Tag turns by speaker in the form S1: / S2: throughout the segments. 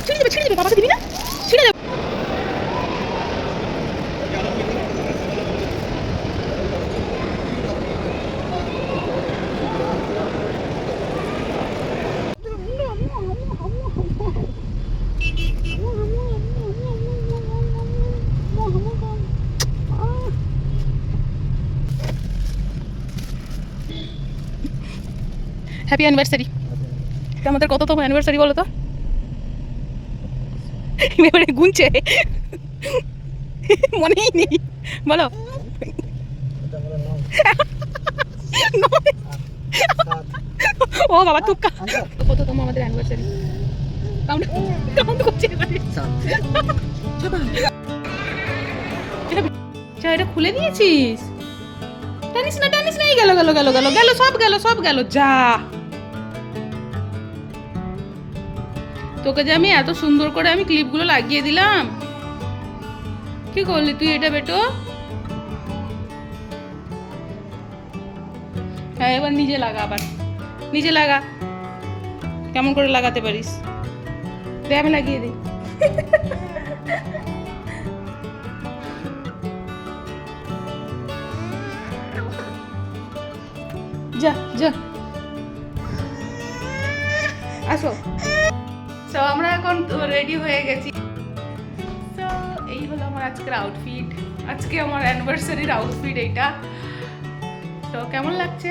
S1: ছিঁড়ে দেবে বাবাকে দিবি না, ছিঁড়ে দেবে। Happy anniversary. আমাদের কততম অ্যানিভার্সারি বলো তো? এবারে গুনছে, মনেই নেই, বলো। ও বাবা তুক্কা। কততম আমাদের অ্যানিভার্সারি? কাউন্ট করছে এবারে। এটা খুলে দিয়েছিস? টানিস না এই গেল গেল গেল গেল গেল সব গেল যা। তোকে যে আমি এত সুন্দর করে আমি ক্লিপগুলো লাগিয়ে দিলাম, কি করলি তুই এটা বেটো? হ্যাঁ এবার নিজে লাগা, আবার নিজে লাগা। কেমন করে লাগাতে পারিস দে, আমি লাগিয়ে দিই। যা যা আসো। তো আমরা এখন রেডি হয়ে গেছি। তো এই হলো আমার আজকের আউটফিট, আজকে আমার অ্যানিভার্সারির আউটফিট এইটা। তো কেমন লাগছে?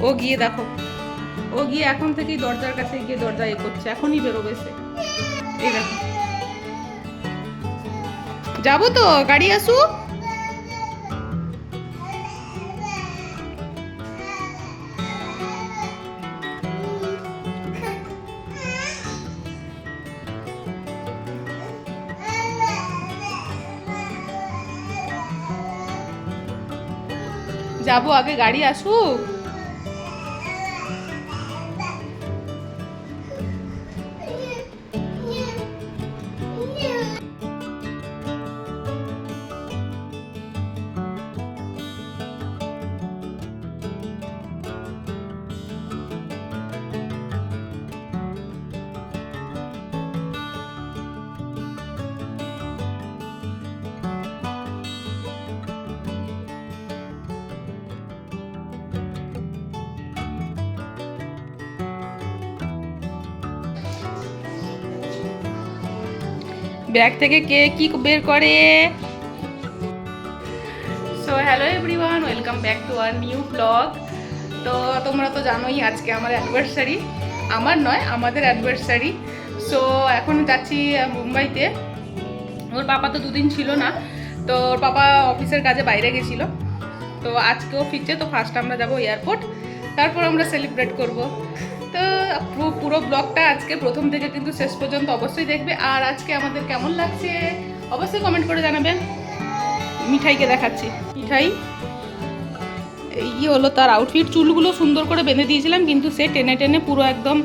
S1: ও গিয়ে দেখো, ও গিয়ে এখন থেকেই দরজার কাছে গিয়ে দরজা এ করছে, এখনই বেরোবে সে। এই দেখো, যাবো তো, গাড়ি আসুক। যাবো, আগে গাড়ি আসুক। ব্যাগ থেকে কে কি বের করে? So hello everyone, welcome back to our new blog. তো তোমরা তো জানোই আজকে আমার অ্যানিভার্সারি, আমার নয় আমাদের অ্যানিভার্সারি। সো এখন যাচ্ছি মুম্বাইতে। ওর পাপা তো দুদিন ছিল না, তো ওর পাপা অফিসের কাজে বাইরে গেছিলো, তো আজকেও ফিরছে। তো ফার্স্ট আমরা যাবো এয়ারপোর্ট, তারপর আমরা সেলিব্রেট করব। তো পুরো ব্লগটা আজকে প্রথম থেকে কিন্তু শেষ পর্যন্ত অবশ্যই দেখবে। আর আজকে আমাদের কেমন লাগছে অবশ্যই কমেন্ট করে জানাবেন। মিঠাইকে দেখাচ্ছি, মিঠাই এই হলো তার আউটফিট। চুলগুলো সুন্দর করে বেঁধে দিয়েছিলাম, কিন্তু সে টেনে টেনে পুরো একদম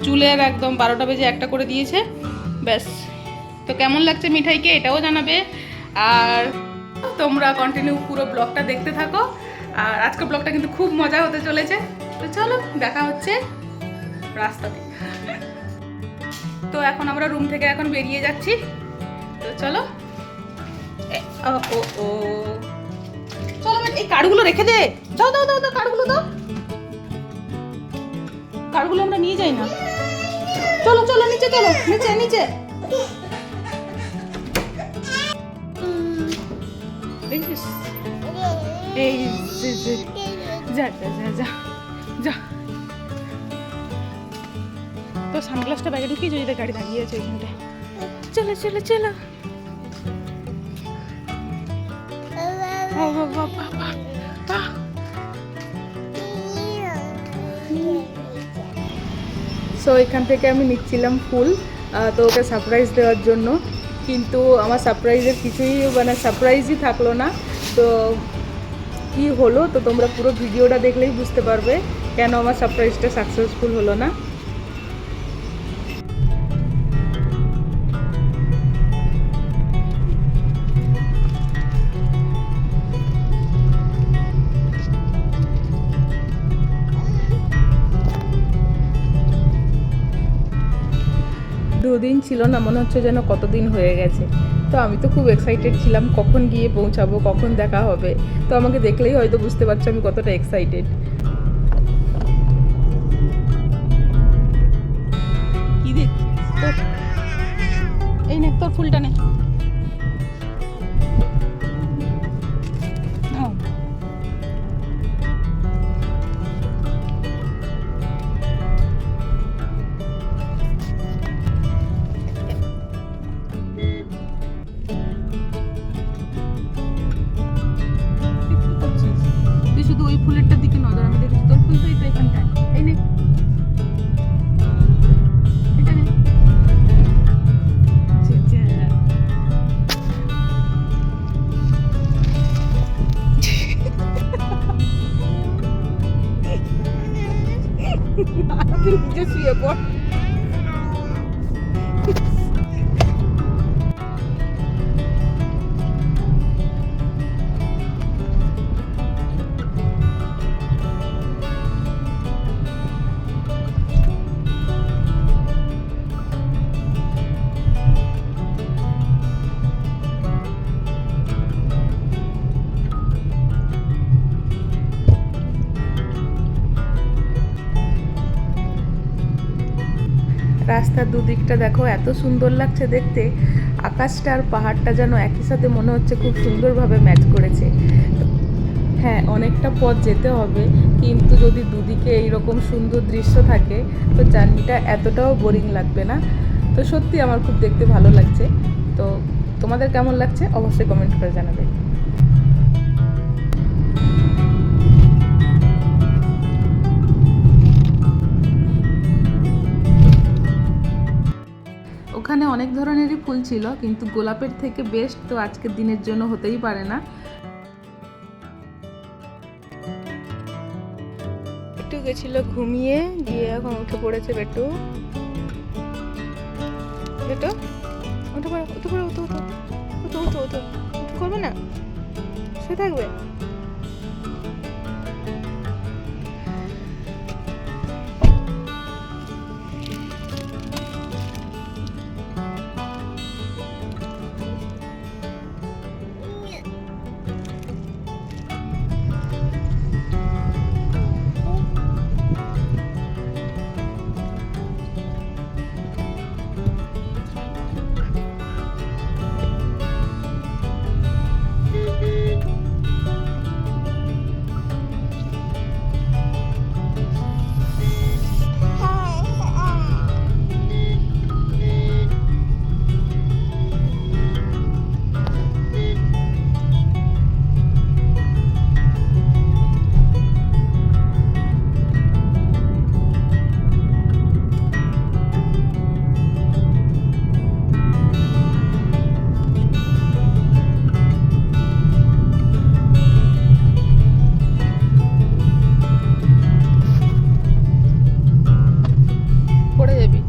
S1: চুলের একদম 12টা বেজে একটা করে দিয়েছে, ব্যাস। তো কেমন লাগছে মিঠাইকে এটাও জানাবে। আর তোমরা কন্টিনিউ পুরো ব্লগটা দেখতে থাকো। আর আজকের ব্লগটা কিন্তু খুব মজা হতে চলেছে। তো চলো দেখা হচ্ছে রাস্তাতে। তো এখন আমরা রুম থেকে এখন বেরিয়ে যাচ্ছি। তো চলো ও চলো, এই কার্ডগুলো রেখে দে। যাও দাও দাও দাও, কার্ডগুলো দাও, কার্ডগুলো আমরা নিয়ে যাই না। চলো চলো নিচে, চলো নিচে নিচে। এই যা যা যা যা যা। তো সানগ্লাসটা ব্যাগে ঢুকিয়ে যদি গাড়ি দাঁড়িয়ে আছে ওইখানটায়। চলো চলো চলো। সো এখান থেকে আমি নিচ্ছিলাম ফুল, তো ওকে সারপ্রাইজ দেওয়ার জন্য, কিন্তু আমার সারপ্রাইজের কিছুই মানে সারপ্রাইজই থাকলো না। তো কি হলো তো তোমরা পুরো ভিডিওটা দেখলেই বুঝতে পারবে কেন আমার সারপ্রাইজটা সাকসেসফুল হলো না। দিন ছিল না, মনে হচ্ছে যেন কতদিন হয়ে গেছে। তো আমি তো খুব এক্সাইটেড ছিলাম কখন গিয়ে পৌঁছাবো, কখন দেখা হবে। তো আমাকে দেখলেই হয়তো বুঝতে পারছো আমি কতটা এক্সাইটেড। কি দেখছিস? এই নে তোর ফুলটা নে। তুই শুধু ওই ফুলেরটার দিকে নজর, আমি দেখেছি তোর ফুল তো এই তো এখানটায়। এই নে এটা নে। তুই নিজে শুয়ে পড়। রাস্তার দুদিকটা দেখো এত সুন্দর লাগছে দেখতে, আকাশটা আর পাহাড়টা যেন একই সাথে মনে হচ্ছে খুব সুন্দরভাবে ম্যাচ করেছে। হ্যাঁ, অনেকটা পথ যেতে হবে, কিন্তু যদি দুদিকে এইরকম সুন্দর দৃশ্য থাকে তো জার্নিটা এতটাও বোরিং লাগবে না। তো সত্যি আমার খুব দেখতে ভালো লাগছে। তো তোমাদের কেমন লাগছে অবশ্যই কমেন্ট করে জানাবে। ওখানে অনেক ধরনেরই ফুল ছিল, কিন্তু গোলাপের থেকে বেস্ট তো আজকের দিনের জন্য হতেই পারে না। একটু গেছিল ঘুমিয়ে, গিয়ে এখন উঠে পড়েছে বেটু। বেটু উঠে পড়ে, উঠে পড়ে, উঠো উঠো উঠো উঠো উঠো, উঠে করবে না, শুয়ে থাকবে। পড়ে যাবি।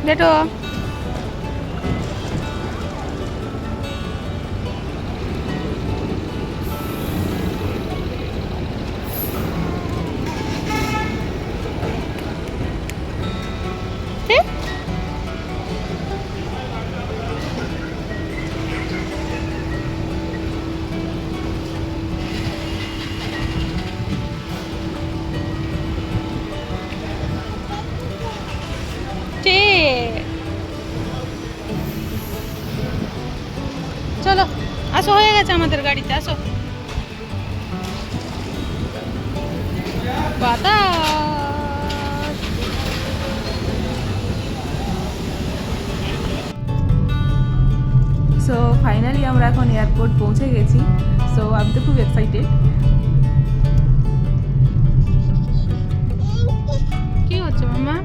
S1: বেটো আছে আমাদের গাড়িতে, আসো। বাতাস। সো ফাইনালি আমরা এখন এয়ারপোর্ট পৌঁছে গেছি। সো আমি তো খুব এক্সাইটেড। কি হচ্ছে মামা?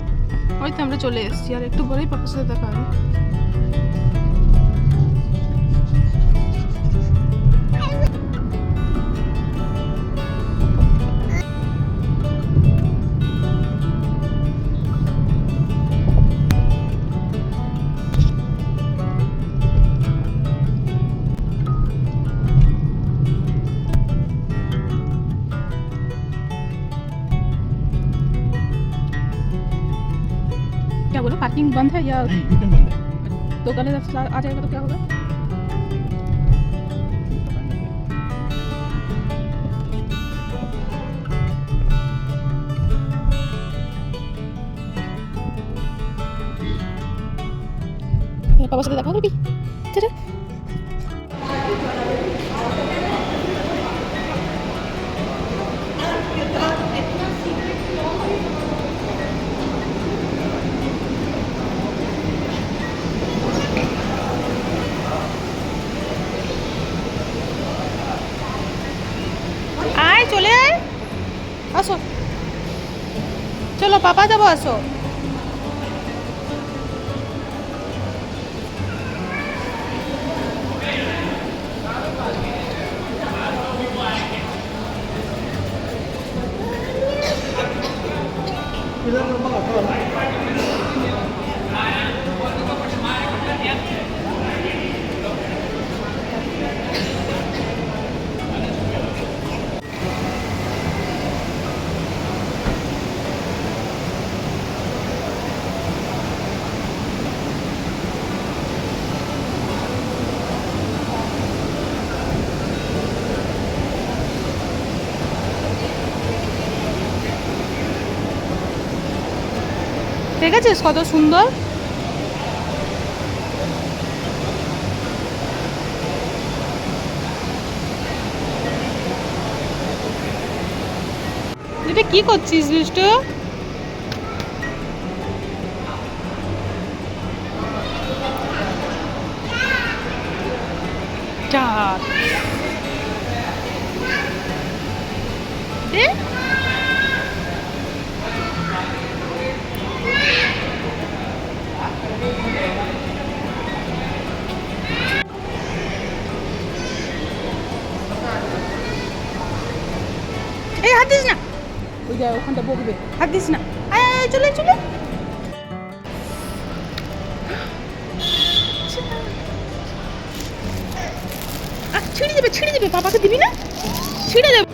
S1: ওই তো আমরা চলে এসেছি, আর একটু পরেই পাপার সাথে দেখা হবে। क्या बोलो, पार्किंग बंद है या तो गले आ जाएगा तो क्या होगा? पापा से देखा कभी चलो। आए चले आए, আসো চলো পাপা যাবো, আসো। ঠিক আছে, কত সুন্দর। এটা কি করছিস বিষ্টু? চাঁদ দে। এই হাত দিস না, ওই যা ওখানটা বকবে, হাত দিস না। আয় আয় আয়, চলে চলে। ছিঁড়ে দেবে, ছিঁড়ে দেবে, পাপাকে দিবি না, ছিঁড়ে দেবে।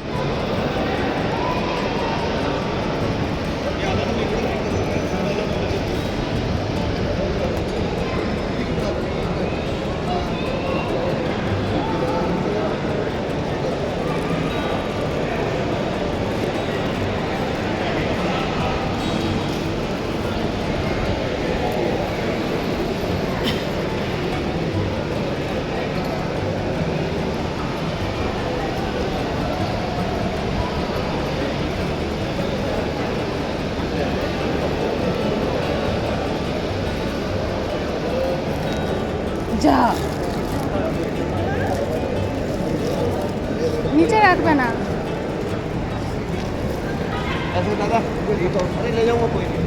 S1: যা, নিচে রাখবে না।
S2: दादा ले जाऊंगा कोई नहीं।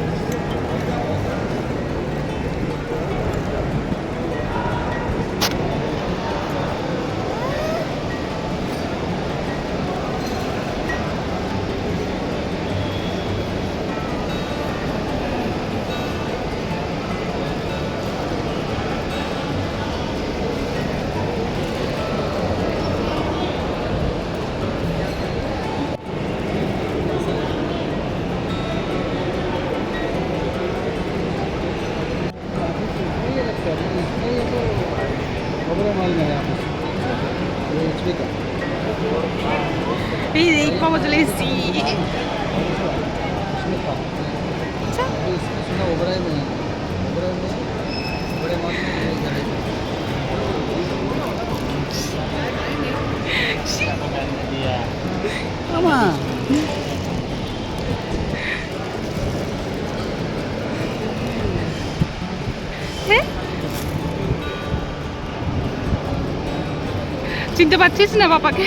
S1: Vedi come te le sì. হ্যাঁ চিনতে পারছিস না বাবাকে?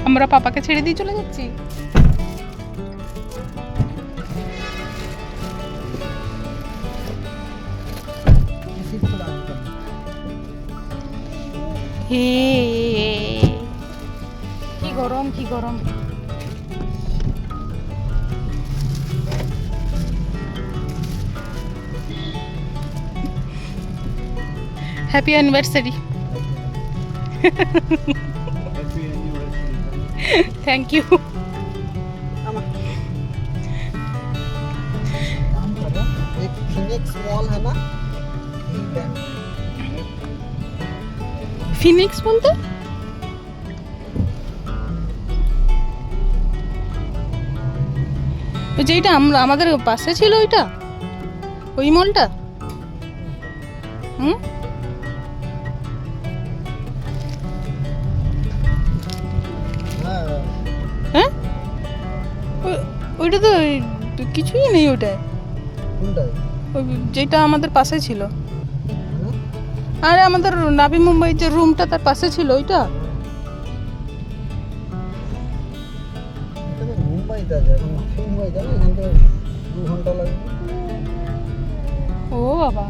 S1: আমরা পাপাকে ছেড়ে দিয়ে চলে যাচ্ছি। কি গরম, কি গরম। Happy anniversary. Thank you.
S2: एक फिनिक्स मॉल है ना,
S1: ফিনিক্স বলতে যেটা আমরা আমাদের পাশে ছিল ওইটা, ওই মলটা। হুম হ্যাঁ ওইটা তো কিছুই নেই ওটায়, ওই যেটা আমাদের পাশে ছিল। আরে আমাদের নাভি মুম্বাই যে রুমটা তার পাশে ছিল ওইটা। ও বাবা,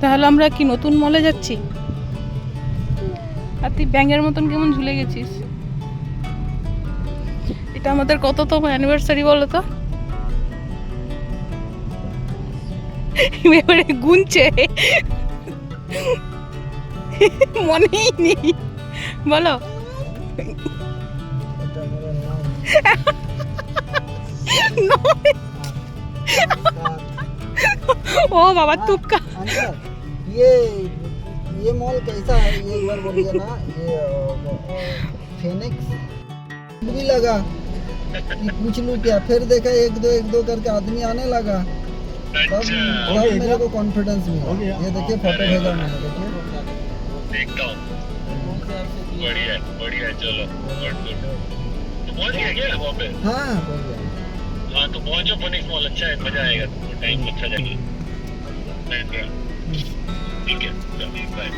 S1: তাহলে আমরা কি নতুন মলে যাচ্ছি? আর তুই ব্যাঙের মতন কেমন ঝুলে গেছিস। এটা আমাদের কততম অ্যানিভার্সারি বলো তো? এবারে গুনছে, মনেই নেই বলো। ओ बाबा तुक्का।
S2: ये मॉल कैसा है ये एक बार बोलिए ना। ये फिनिक्स भी लगा कि पूछ लूं क्या, फिर देखा एक दो करके आदमी आने लगा, तब मेरे को कॉन्फिडेंस मिला। ये देखिए फोटो भेजा मैंने, देखिए
S3: देखता हूँ। बढ़िया चलो गुड गुड। तो पहुँच गया क्या वहाँ पे?
S2: हाँ हो गया।
S3: हाँ तो पहुँचो, फिनिक्स मॉल अच्छा है, मजा आएगा, टाइम अच्छा जाएगा। ठीक है चलिए बाय।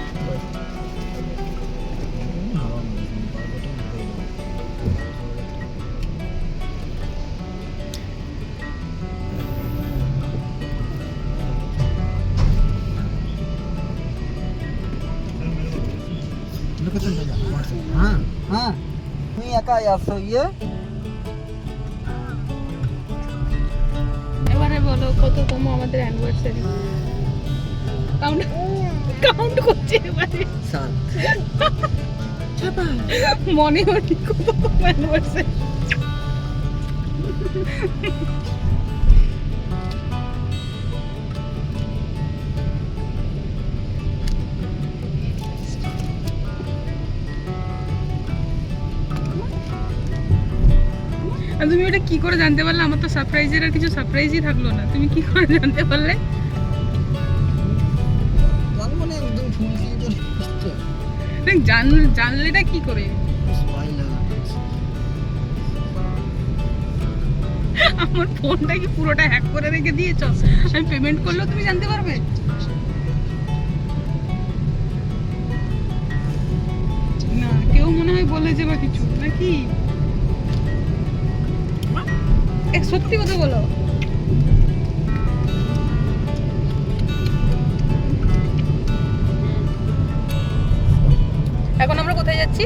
S2: हाँ हाँ তুমি একা আসছো ইয়ে।
S1: এবারে বলো কততম আমাদের অ্যানিভার্সারি? কাউন্ট করছে এবারে। মনে হয় কততম অ্যানিভার্সারি। আর তুমি ওটা কি করে জানতে পারলে? আমার তো সারপ্রাইজের আর কিছু সারপ্রাইজই থাকলো না, তুমি কি করে জানতে পারলে? জানলেটা কি করে? আমার ফোনটা কি পুরোটা হ্যাক করে রেখে দিয়েছ? আমি পেমেন্ট করলেও তুমি জানতে পারবে? না কেউ মনে হয় বলেছে বা কিছু নাকি? সত্যি কথা বলো। এখন আমরা কোথায় যাচ্ছি?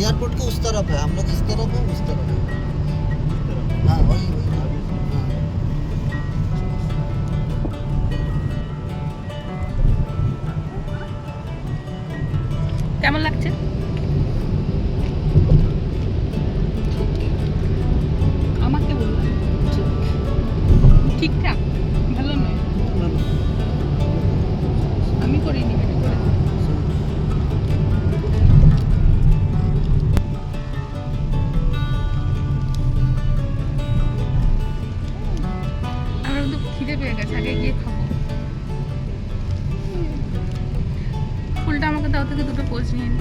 S2: एयरपोर्ट के उस तरफ है, हम लोग इस तरफ है उस तरफ है। हाँ वही वही
S1: কেমন লাগছে? আমাকে বললাম ঠিকঠাক, ভালো নয়। খিদে পেয়ে গেছে, আগে গিয়ে খাবো। ফুলটা আমাকে দাও থেকে দুটো পোজ নিয়ে নি।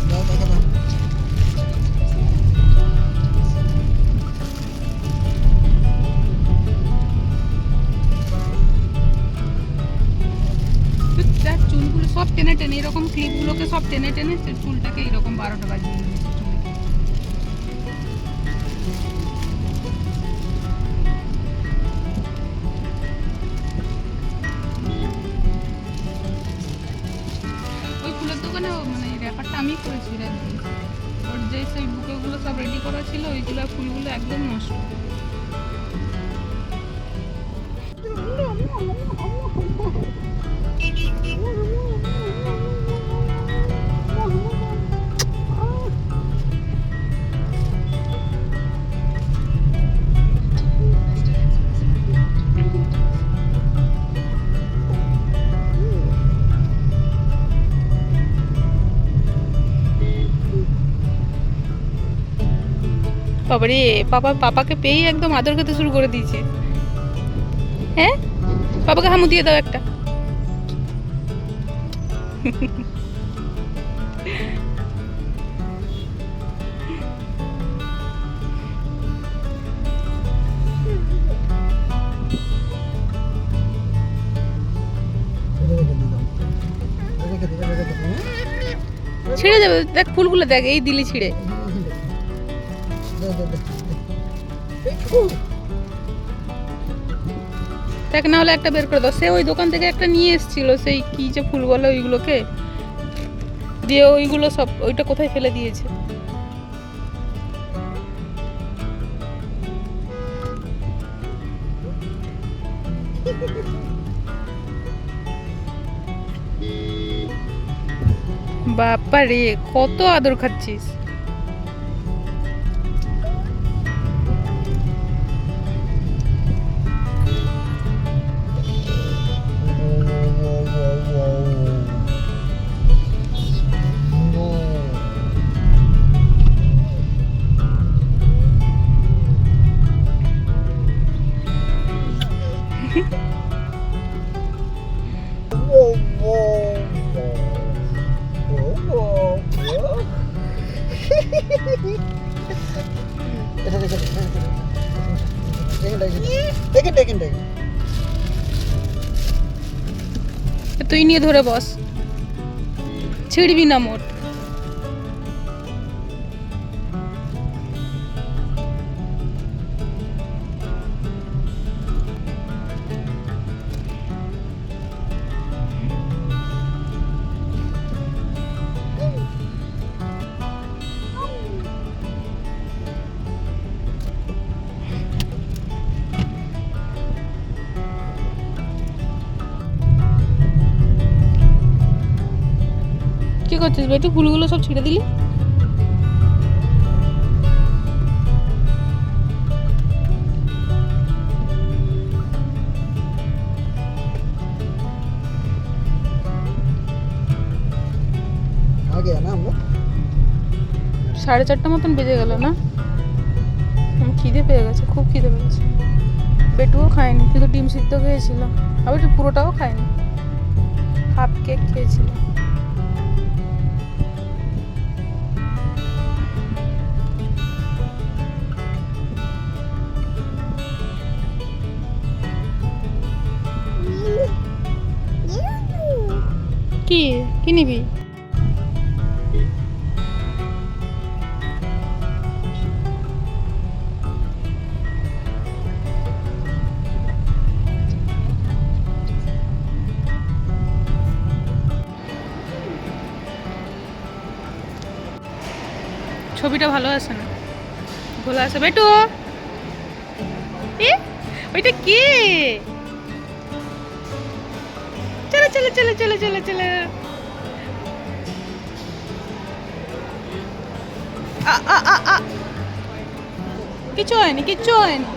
S2: দাও টাকা দাও।
S1: দেখ চুলগুলো সব টেনে টেনে এরকম ক্লিপগুলোকে সব টেনে টেনে চুলটাকে এরকম 12টা বাজিয়ে দিয়েছে চুলে। ওই ফুলের দোকানে মানে র্যাপারটা আমি করেছি রে। ওর যে সেই বুকেগুলো সব রেডি করা ছিল ওইগুলো ফুলগুলো একদম নষ্ট। বাবারে পাপাকে পেয়েই একদম আদর করতে শুরু করে দিয়েছে। হ্যাঁ পাপাকে হামু দিয়ে দাও একটা। ছিঁড়ে যাবে, দেখ ফুলগুলো দেখ, এই দিলি ছিঁড়ে। দেখ না হলে একটা বের করে দাও। সে ওই দোকান থেকে একটা নিয়ে এসেছিল, সেই কি যে ফুল বলে ওইগুলোকে দিয়ে ওইগুলো সব ওইটা কোথায় ফেলে দিয়েছে। বাবা রে কত আদর খাচ্ছিস। তুই নিয়ে ধরে বস, ছিড়বি না মোট। কি করছিস বেটু? ফুলগুলো সব ছিঁড়ে দিলি।
S2: আগে না আমরা
S1: 4:30 মতন বেজে গেল না? খিদে পেয়ে গেছে, খুব খিদে পেয়েছে। বেটুও খায়নি, শুধু ডিম সিদ্ধ খেয়েছিল, আবার পুরোটাও খায়নি, হাফ কেক খেয়েছিল। কি কি নিবি? ছবিটা ভালো আসে না, ভালো আসে। বেটু ওইটা কে? চলো চলো চলো চলো চলো চলো। কিচ্ছু হয়নি, কিচ্ছু হয়নি।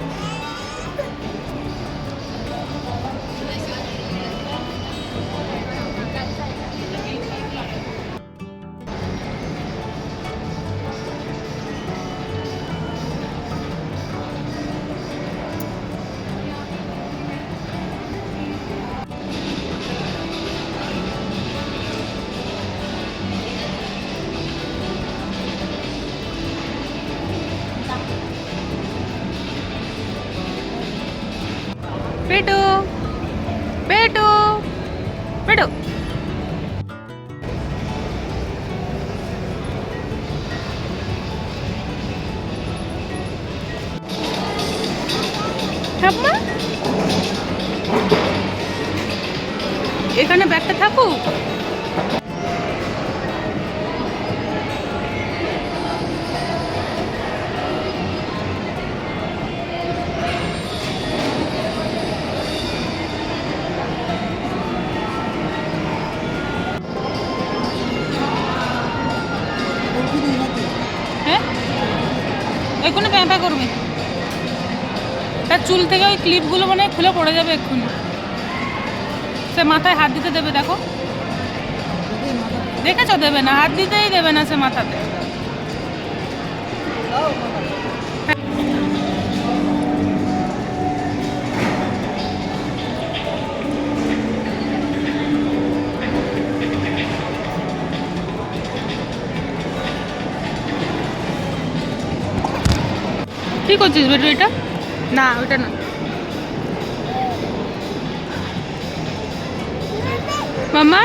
S1: ঠাম্মা এখানে ব্যাগটা থাকুক। হ্যাঁ এক্ষুনি প্যাঁপা করবে, তার চুল থেকে ওই ক্লিপগুলো মানে খুলে পড়ে যাবে এক্ষুনি। সে মাথায় হাত দিতে দেবে, দেখো দেখেছো, দেবে না, হাত দিতেই দেবে না সে মাথাতে। কি করছিস বেটু এটা? না ওটা না মামা।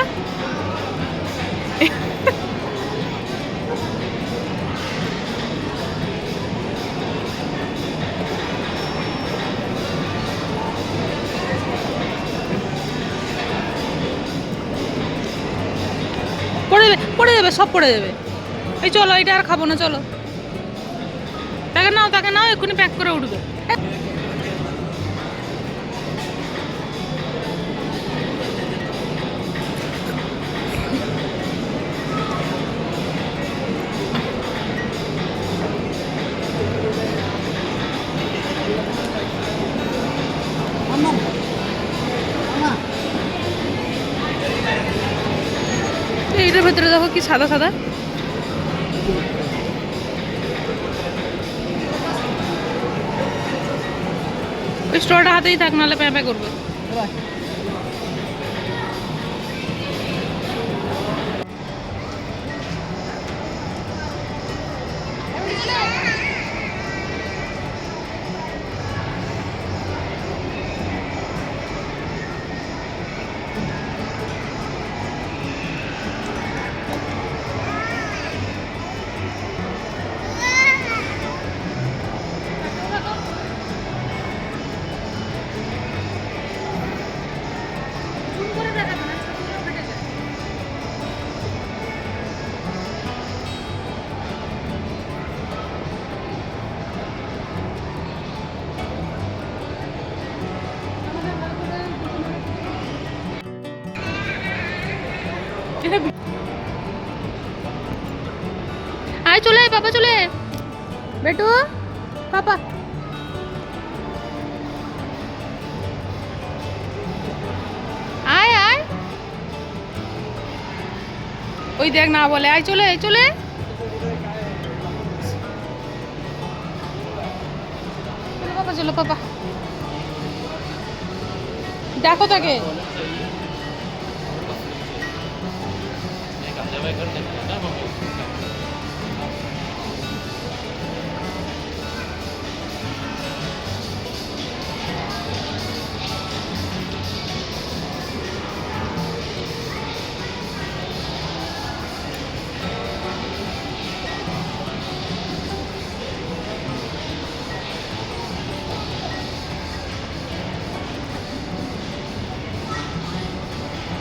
S1: পড়ে যাবে, সব পড়ে যাবে। এই চলো, এটা আর খাবো না, চলো। তাকে নাও এক্ষুনি প্যাক করে উঠবে। এইটার ভেতরে দেখো কি সাদা সাদা। ওই স্ট্রটা হাতেই থাক, নাহলে প্যাঁ করবে। আয় চলে আয়, পাপা চলে আয়। বেটু পাপা আয় আয়। ওই দেখ না বলে, আয় চলে আয়, চলে পাপা, চলো পাপা, দেখো তাকে।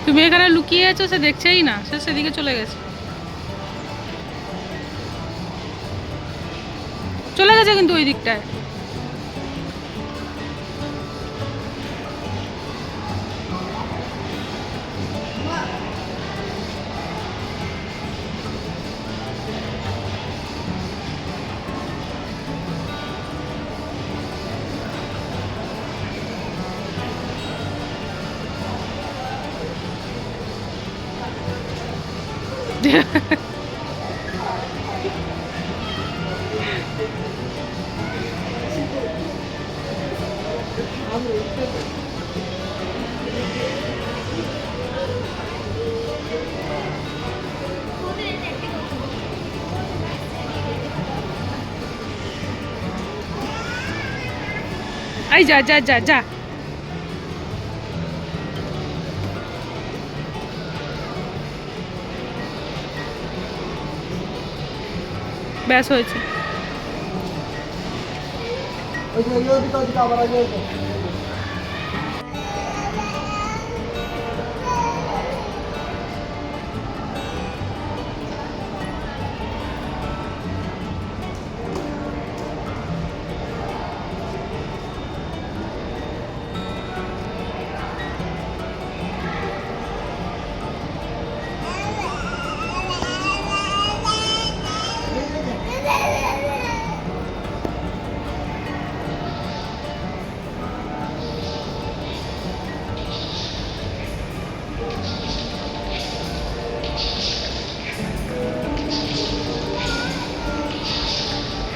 S1: তুমি এখানে লুকিয়ে আছো, সে দেখছেই না, সে সেদিকে চলে গেছে। চলে গেছে কিন্তু ওই দিকটায়। আই যা যা যা যা। ব্যাস হয়েছে।
S2: ওই যে ওই দিকে আবার আগে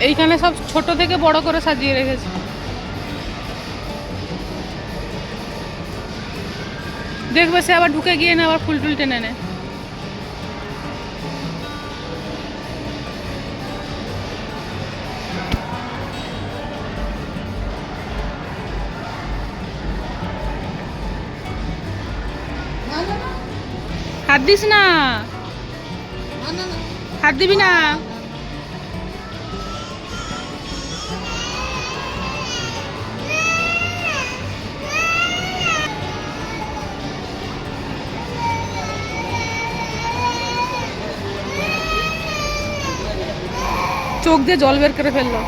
S1: এইখানে সব ছোট থেকে বড় করে সাজিয়ে রেখেছে। দেখবে সে আবার ঢুকে গিয়ে না আবার ফুল টুল টেনে নেয়। হাত দিস না, হাত দিবি না। চোখ দিয়ে জল বের করে ফেললো।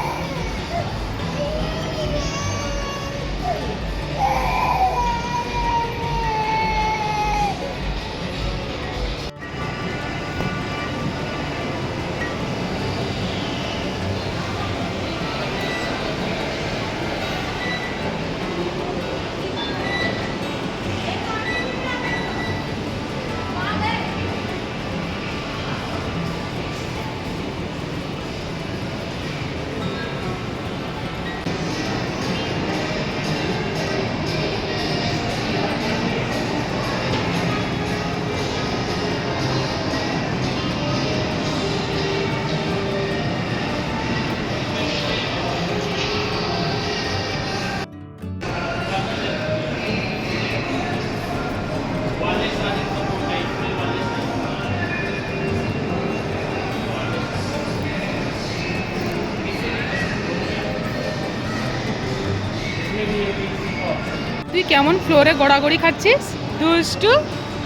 S1: তুই কেমন ফ্লোরে গড়াগড়ি খাচ্ছিস দুষ্টু?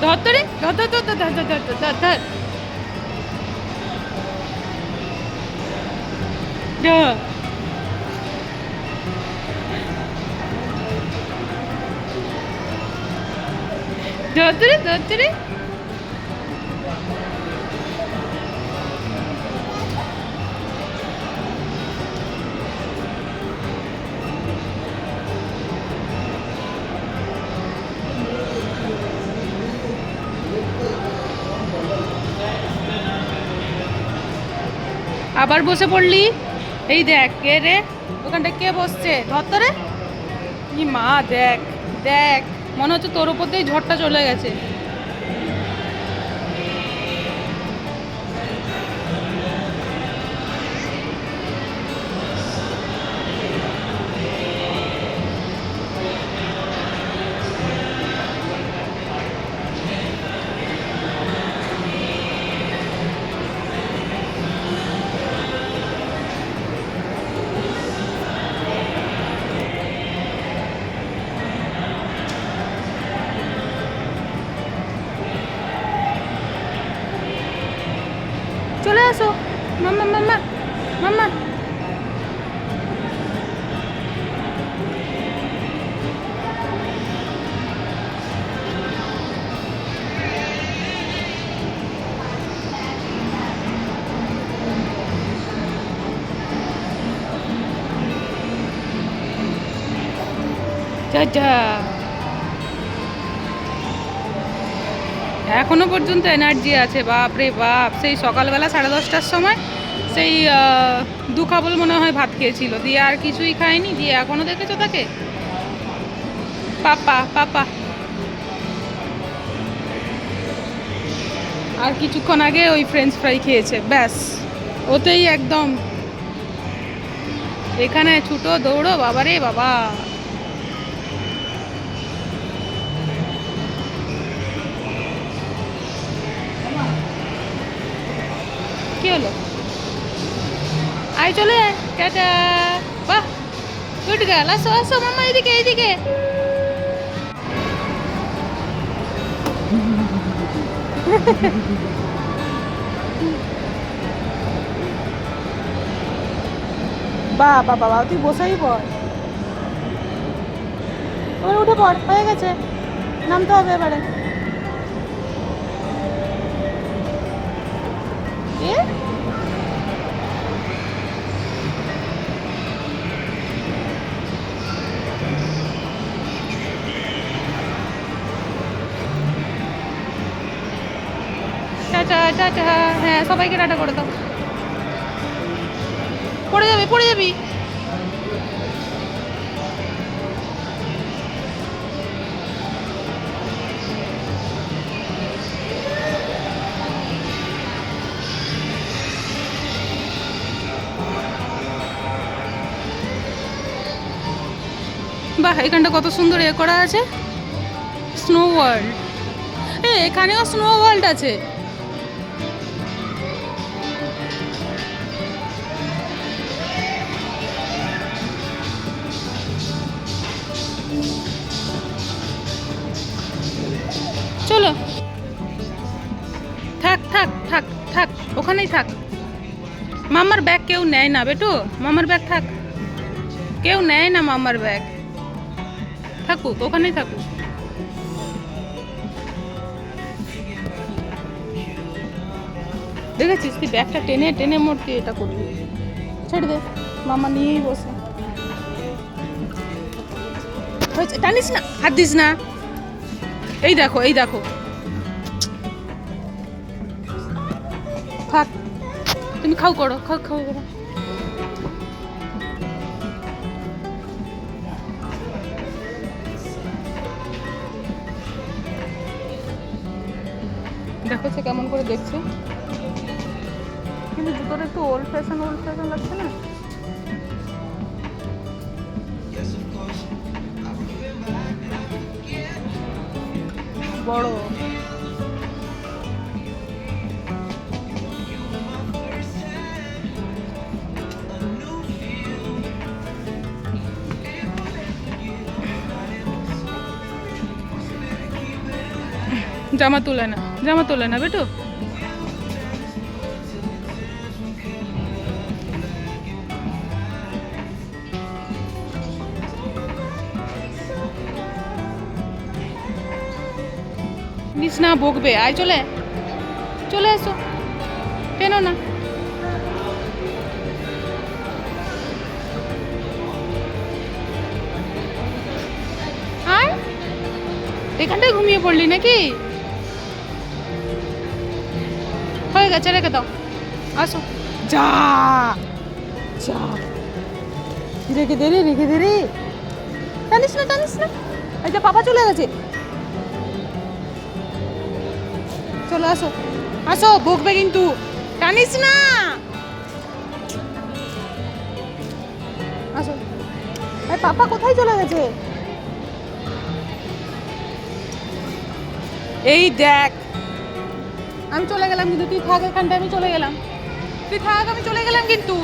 S1: ধর তো রে, ধর ধর ধর ধর ধর ধর ধর ধর ধর। ধর। ধর তো রে, ধর তো রে। আবার বসে পড়লি। এই দেখ কে রে, ওখানটা কে বসছে? ধর তো রে। ই মা, দেখ দেখ, মনে হচ্ছে তোর ওপর দিয়ে ঝড়টা চলে গেছে। চলে আসো মাম্মা, মাম্মা মাম্মা। যা যা, এখনো পর্যন্ত এনার্জি আছে, বাপ রে বাপ। সেই সকালবেলা 10:30টার সময় সেই দু খাবল মনে হয় ভাত খেয়েছিল, দিয়ে আর কিছুই খায়নি, দিয়ে এখনো দেখেছো তাকে। পাপা পাপা। আর কিছুক্ষণ আগে ওই ফ্রেঞ্চ ফ্রাই খেয়েছে, ব্যাস ওতেই একদম। এখানে ছুটো দৌড়ো, বাবা রে বাবা। কি হলো? আয় চলে আয়, টাটা। বাহ, গুড গার্ল। আসো আসো মামা, এইদিকে এইদিকে। বাবা বাবা, তুই বসেই পড়। ওরে উঠে পড়, হয়ে গেছে, নামতে হবে এবারে। এ টাটা টাটা, হ্যাঁ সবাইকে টাটা করে দাও। পড়ে যাবি পড়ে যাবি। বাহ, এখানটা কত সুন্দর এ করা আছে, স্নো ওয়ার্ল্ড। এখানেও স্নো ওয়ার্ল্ড আছে। চলো, থাক থাক থাক থাক, ওখানেই থাক। মামার ব্যাগ কেউ নেয় না বেটু, মামার ব্যাগ থাক, কেউ নেয় না মামার ব্যাগ, থাকুক ওখানেই থাকুক। দেখেছিস তুই ব্যাগটা টেনে টেনে মরতে এটা করবি, ছেড়ে দে, মামা নিয়েই বসে। হয়েছে, টানিস না, হাত দিস না। এই দেখো এই দেখো, থাক, তুমি খাও করো, খাও খাও করো। দেখো সে কেমন করে দেখছে, কিন্তু জুতোটা একটু ওল্ড ফ্যাশন লাগছে না? বড় জামা তুলে না, জামা তুলে না বেটু। নিস না, বকবে। আয় চলে, চলে এসো, টেনো না। আর এখানটায় ঘুমিয়ে পড়লি নাকি? হয়ে গেছে, রেখে দাও, আসো। যা যা, রেখে দে রে, রেখে দে রে, টানিস না টানিস না। এই যে পাপা চলে গেছে, চলো আসো আসো, বকবে কিন্তু, টানিস না, আসো। পাপা কোথায় চলে গেছে? এই দেখ, আমি চলে গেলাম কিন্তু, তুই থাক এখানটা, আমি চলে গেলাম, তুই থাক, আমি চলে গেলাম কিন্তু।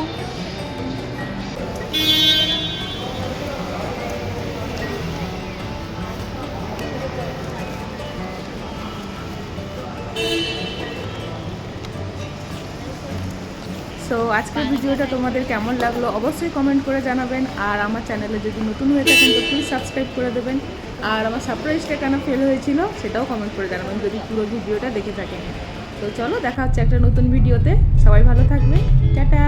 S1: সো আজকের ভিডিওটা তোমাদের কেমন লাগলো অবশ্যই কমেন্ট করে জানাবেন, আর আমার চ্যানেলে যদি নতুন হয়ে থাকেন তো প্লিজ সাবস্ক্রাইব করে দেবেন, আর আমার সারপ্রাইজটা কেন ফেল হয়েছিল সেটাও কমেন্ট করে জানাবেন যদি পুরো ভিডিওটা দেখে থাকেন। তো চলো, দেখা হচ্ছে একটা নতুন ভিডিওতে, সবাই ভালো থাকবে, টাটা।